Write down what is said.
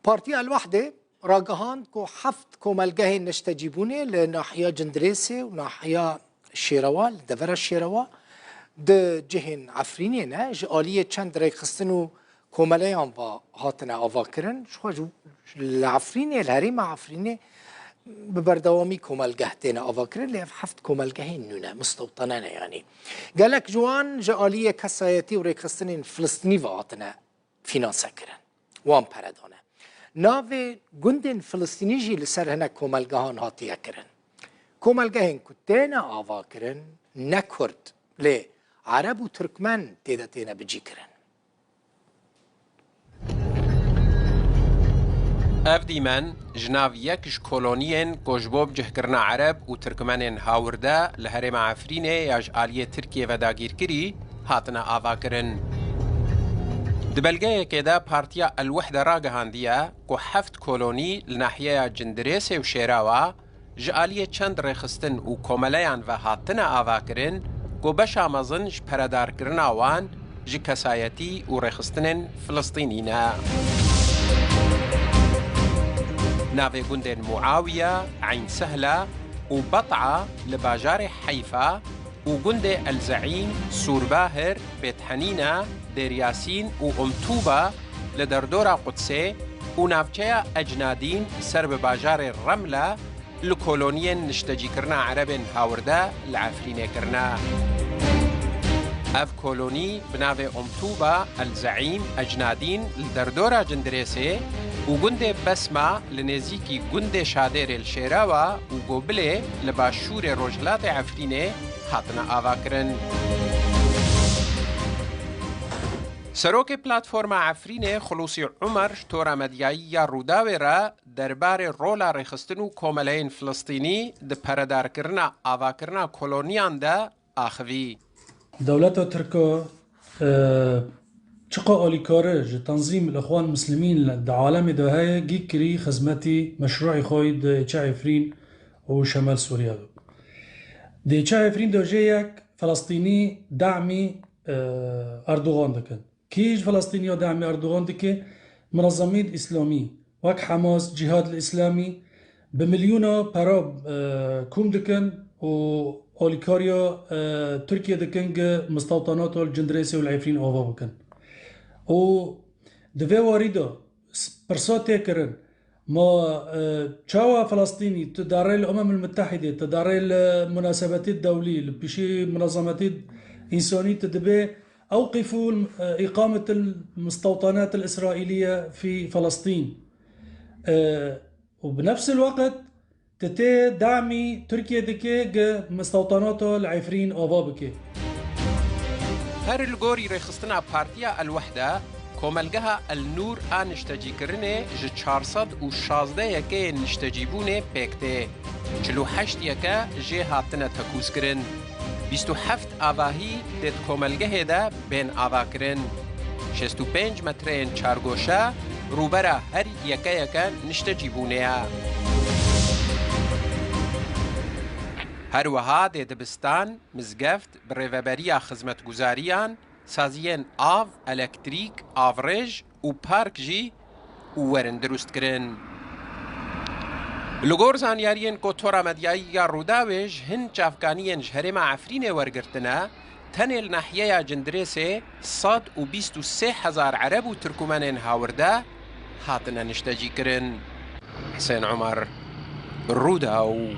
بارتيا الوحدة راقهان كو حفت كومالجهي نشتجيبوني لناحية جندريسي وناحية الشيروال دفر الشيروال د جهن عفريني نه جالية چند ري خستنو كوماليان با هاتنا آواكرن شو العفريني الهريم عفريني ببردوامي كومالجهتين آواكرن اللي حفت كومالجهين نونا مستوطنانه يعني قالك جوان جالية كسايتي وري خستنين فلسطيني وهاتنا فينانسا كرن وان پردانه ناوی گندن فلسطینی جی لسر هنه کوملگاهان هاتیه کرن کوملگاهن کتین آوا کرن نکرد لی عرب و ترکمن تیده تینه بجی کرن اف دیمن جناو یکش کلونین گوشبوب جهکرنا عرب و ترکمنین هاورده لهرم عفرینه یاج آلیه ترکیه و داگیر کری هاتنا آوا کرن دبلغه كده بارتيا الوحدة راقهاندية كو حفت كولوني لناحية جندريسي وشيراوا جالية چند ريخستن و كومليان و هاتنا آواكرن كو بشا مزنج پردار کرناوان جي كسايتي و ريخستنن فلسطينينا ناوي گندن معاوية عين سهلة و بطعة لباجار حيفا و گند الزعيم سورباهر بيت حنينة دير ياسين و أمتوبة لدردورة قدسي و نافچه أجنادين سر بباجار الرملة لكولونيين نشتجي كرنا عربين هاورده العفرين كرنا اف كولوني بناوي أمتوبة الزعيم أجنادين لدردورة جندريسي و گند بسمة لنزيكي گند شادير الشيراوة و قبلي لباشور روجلات عفرينه هاتنا آواكرن سروک پلاتفورما عفرینه خلوصی عمر تورا مدیایی روداوی را دربار رولا رخستنو کوملین فلسطینی ده پردار کرنا آوا کرنا کلونیان ده آخوی دولت تركيا چقا آلیکاره جه تنظیم الاخوان المسلمین ده عالم ده های گی کری خزمتی مشروع خوی ده چه عفرین و شمال سوریا ده چه عفرین ده جه یک فلسطینی دعمی اردوغان دکن كيج فلسطينيا دعم أردوغان دكي منظمين إسلامي وك حماس جهاد الإسلامي بمليونا براب كوم دكن و أوليكاريا تركيا دكن مستوطنات الجندريسي والعفرين آوا بكن و دوه واريدا برسات كرن ما چاوا فلسطيني تداري الأمم المتحدة تداري المناسبات الدولية بشي منظمات إنسانية تدبي أوقفوا إقامة المستوطنات الإسرائيلية في فلسطين وبنفس الوقت تتي دعمي تركيا دكي مستوطنات العفرين أوبابكي هر الجوري رخصتنا بارتيا الوحدة كوملجها النور نشتجي كرنه ج 416 يكي نشتجيبونه بيكتي 48 يكا جي هاتنا تكوز كرن 27 آواهی دید کوملگه ده بین آوا کرن 65 مترین چارگوشه روبرا هر یکا نشته جیبونه هر وها ده دبستان مزگفت بریوبریا خدمت گزاریان سازیان آو الکتریک آورج و پارک جی و ورن درست کرن لگور زانیارین کو تورا مدیایی یا روداویج هن چافکانیین جهرم عفرین ورگرتنا تنل ناحیه جندريسي 123,000 عرب و ترکمنین هاورده هاتنا نشتجی کرن حسين عمر روداو